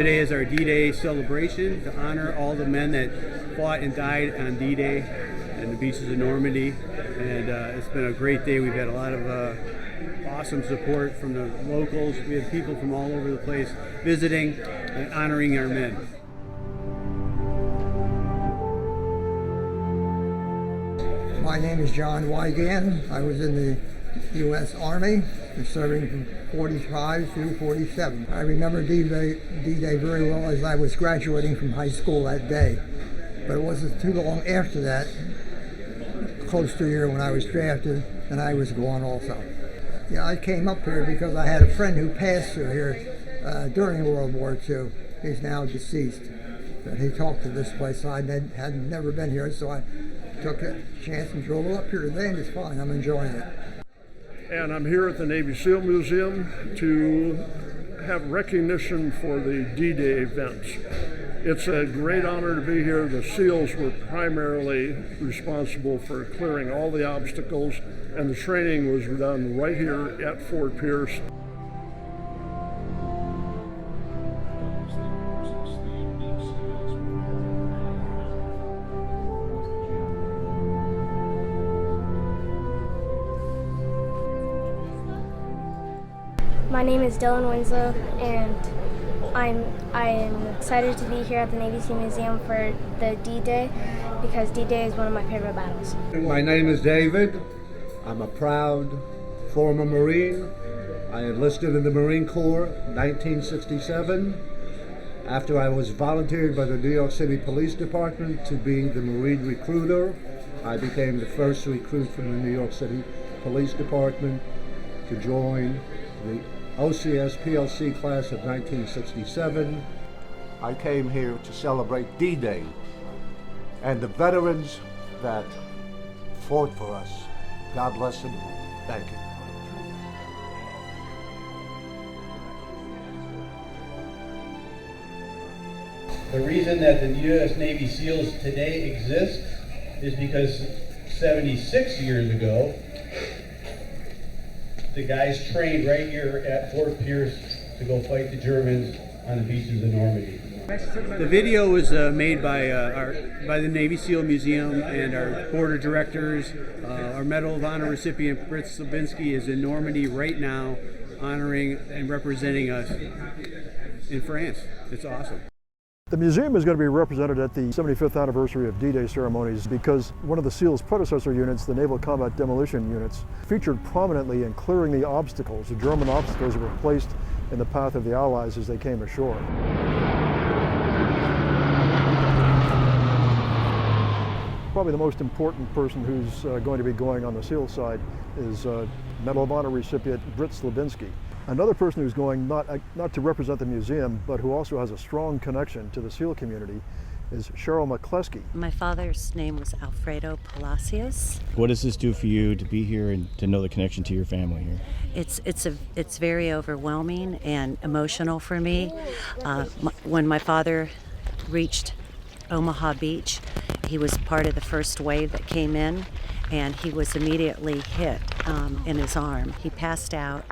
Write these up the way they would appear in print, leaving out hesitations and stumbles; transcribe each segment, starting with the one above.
Today is our D-Day celebration to honor all the men that fought and died on D-Day and the beaches of Normandy. And it's been a great day. We've had a lot of awesome support from the locals. We have people from all over the place visiting and honoring our men. My name is John Wygan. I was in the U.S. Army, serving from 45 through 47. I remember D-Day very well as I was graduating from high school that day. But it wasn't too long after that, close to a year when I was drafted, and I was gone also. Yeah, I came up here because I had a friend who passed through here during World War II. He's now deceased. But he talked to this place. I had never been here, so I took a chance and drove up here today, and it's fine. I'm enjoying it. And I'm here at the Navy SEAL Museum to have recognition for the D-Day events. It's a great honor to be here. The SEALs were primarily responsible for clearing all the obstacles, and the training was done right here at Fort Pierce. My name is Dylan Winslow, and I am excited to be here at the Navy SEAL Museum for the D-Day because D-Day is one of my favorite battles. My name is David. I'm a proud former Marine. I enlisted in the Marine Corps in 1967 after I was volunteered by the New York City Police Department to be the Marine recruiter. I became the first recruit from the New York City Police Department to join the OCS PLC class of 1967. I came here to celebrate D-Day and the veterans that fought for us. God bless them. Thank you. The reason that the U.S. Navy SEALs today exist is because 76 years ago, the guys trained right here at Fort Pierce to go fight the Germans on the beaches of Normandy. The video was made by the Navy SEAL Museum, and our board of directors. Our Medal of Honor recipient Britt Slabinski is in Normandy right now, honoring and representing us in France. It's awesome. The museum is going to be represented at the 75th anniversary of D-Day ceremonies because one of the SEAL's predecessor units, the Naval Combat Demolition Units, featured prominently in clearing the obstacles, the German obstacles that were placed in the path of the Allies as they came ashore. Probably the most important person who's going to be going on the SEAL side is Medal of Honor recipient Britt Slabinski. Another person who's going not to represent the museum, but who also has a strong connection to the SEAL community is Cheryl McCleskey. My father's name was Alfredo Palacios. What does this do for you to be here and to know the connection to your family here? It's very overwhelming and emotional for me. When my father reached Omaha Beach, he was part of the first wave that came in, and he was immediately hit in his arm. He passed out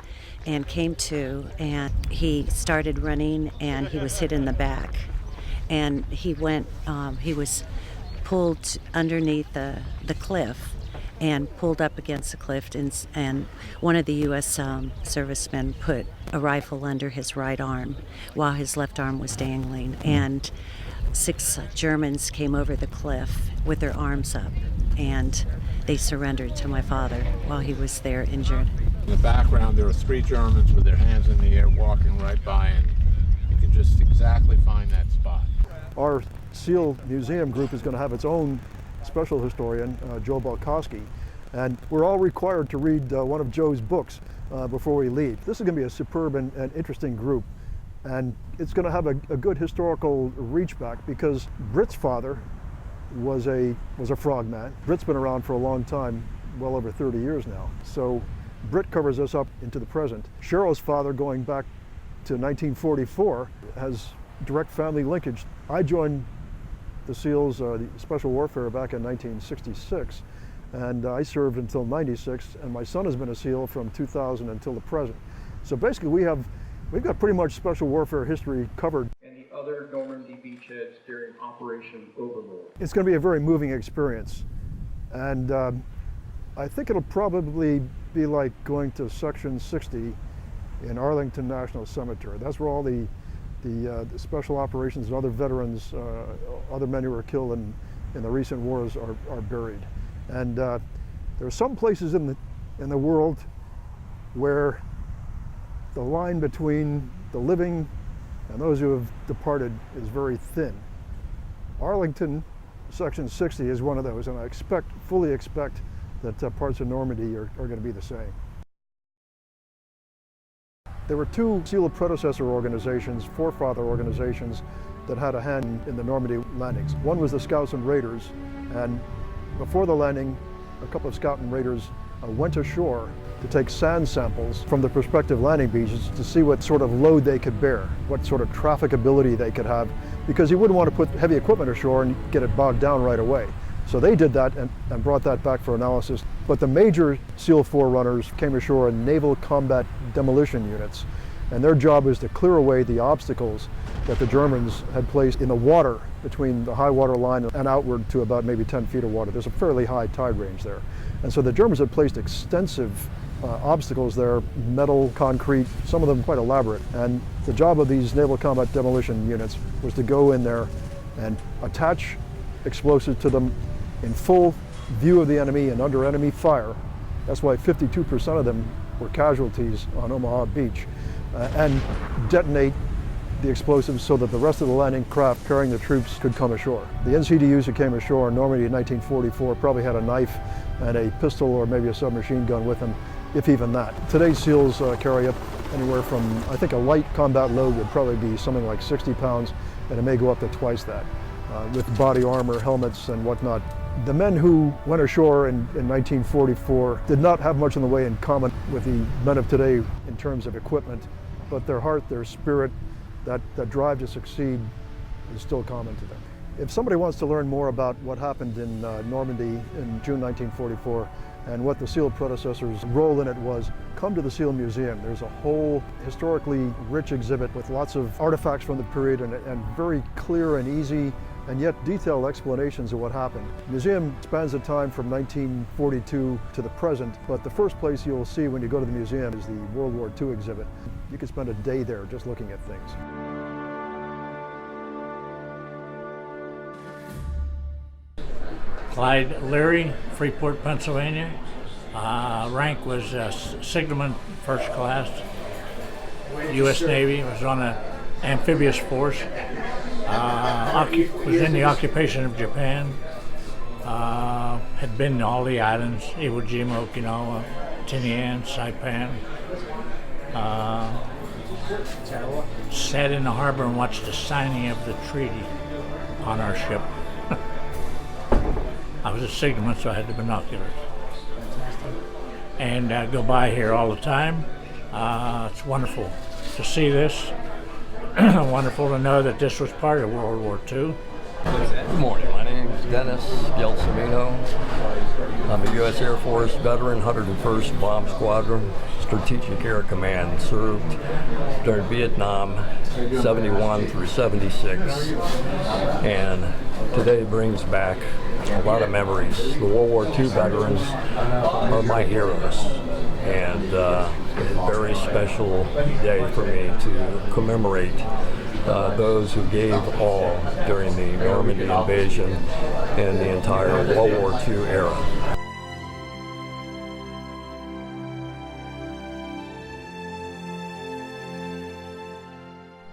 and came to, and he started running, and he was hit in the back. And he was pulled underneath the cliff and pulled up against the cliff, and one of the U.S. servicemen put a rifle under his right arm while his left arm was dangling. And 6 Germans came over the cliff with their arms up, and they surrendered to my father while he was there injured. In the background, there are 3 Germans with their hands in the air walking right by, and you can just exactly find that spot. Our SEAL Museum group is going to have its own special historian, Joe Balkowski, and we're all required to read one of Joe's books before we leave. This is going to be a superb and interesting group, and it's going to have a good historical reach back because Britt's father was a frogman. Britt's been around for a long time, well over 30 years now. So Britt covers us up into the present. Cheryl's father, going back to 1944, has direct family linkage. I joined the SEALs, the Special Warfare, back in 1966, and I served until 96, and my son has been a SEAL from 2000 until the present. So basically we've got pretty much Special Warfare history covered. And the other Normandy beachheads during Operation Overlord. It's going to be a very moving experience, and I think it'll probably be like going to Section 60 in Arlington National Cemetery. That's where all the special operations and other veterans, other men who were killed in the recent wars are buried. And there are some places in the world where the line between the living and those who have departed is very thin. Arlington Section 60 is one of those, and I fully expect that parts of Normandy are going to be the same. There were two SEAL predecessor organizations, forefather organizations, that had a hand in the Normandy landings. One was the Scouts and Raiders, and before the landing, a couple of Scout and Raiders went ashore to take sand samples from the prospective landing beaches to see what sort of load they could bear, what sort of trafficability they could have, because you wouldn't want to put heavy equipment ashore and get it bogged down right away. So they did that and brought that back for analysis. But the major SEAL forerunners came ashore in naval combat demolition units, and their job was to clear away the obstacles that the Germans had placed in the water between the high water line and outward to about maybe 10 feet of water. There's a fairly high tide range there. And so the Germans had placed extensive obstacles there, metal, concrete, some of them quite elaborate. And the job of these naval combat demolition units was to go in there and attach explosives to them in full view of the enemy and under enemy fire. That's why 52% of them were casualties on Omaha Beach, and detonate the explosives so that the rest of the landing craft carrying the troops could come ashore. The NCDUs who came ashore in Normandy in 1944 probably had a knife and a pistol or maybe a submachine gun with them, if even that. Today's SEALs carry up anywhere from, I think a light combat load would probably be something like 60 pounds, and it may go up to twice that, with body armor, helmets, and whatnot. The men who went ashore in 1944 did not have much in the way in common with the men of today in terms of equipment, but their heart, their spirit, that drive to succeed is still common to them. If somebody wants to learn more about what happened in Normandy in June 1944 and what the SEAL predecessors' role in it was, come to the SEAL Museum. There's a whole historically rich exhibit with lots of artifacts from the period and very clear and easy and yet detailed explanations of what happened. The museum spans the time from 1942 to the present, but the first place you'll see when you go to the museum is the World War II exhibit. You could spend a day there just looking at things. Clyde Leary, Freeport, Pennsylvania. Rank was signalman first class, U.S. Navy. Was on an amphibious force. Was in the occupation of Japan. Had been to all the islands, Iwo Jima, Okinawa, Tinian, Saipan. Sat in the harbor and watched the signing of the treaty on our ship. I was a signalman, so I had the binoculars. And I go by here all the time. It's wonderful to see this. Wonderful to know that this was part of World War II. Good morning. My name is Dennis Gelsomino. I'm a U.S. Air Force veteran, 101st Bomb Squadron, Strategic Air Command. Served during Vietnam, 71 through 76. And today brings back a lot of memories. The World War II veterans are my heroes. And it's a very special day for me to commemorate those who gave all during the Normandy invasion and the entire World War II era.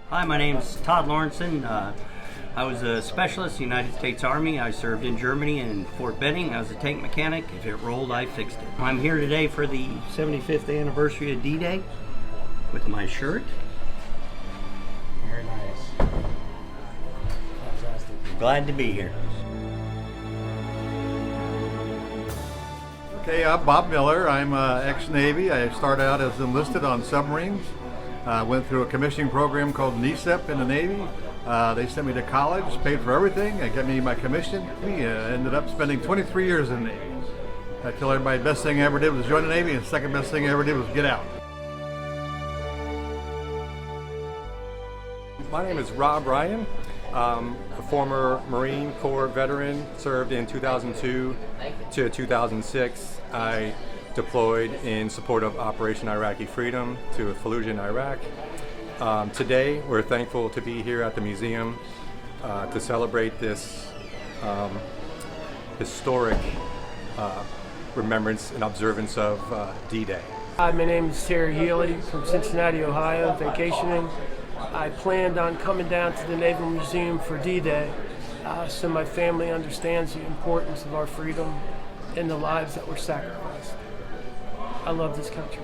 Hi, my name is Todd Lawrenson. I was a specialist in the United States Army. I served in Germany in Fort Benning. I was a tank mechanic. If it rolled, I fixed it. I'm here today for the 75th anniversary of D-Day with my shirt. Very nice. Fantastic. Glad to be here. Okay, I'm Bob Miller. I'm ex-Navy. I started out as enlisted on submarines. Went through a commissioning program called NESEP in the Navy. They sent me to college, paid for everything, and got me my commission. Ended up spending 23 years in the Navy. I tell everybody the best thing I ever did was join the Navy, and the second best thing I ever did was get out. My name is Rob Ryan. A former Marine Corps veteran, served in 2002 to 2006. I deployed in support of Operation Iraqi Freedom to Fallujah in Iraq. Today, we're thankful to be here at the museum to celebrate this historic remembrance and observance of D-Day. Hi, my name is Terry Healy from Cincinnati, Ohio, vacationing. I planned on coming down to the Naval Museum for D-Day, so my family understands the importance of our freedom and the lives that were sacrificed. I love this country.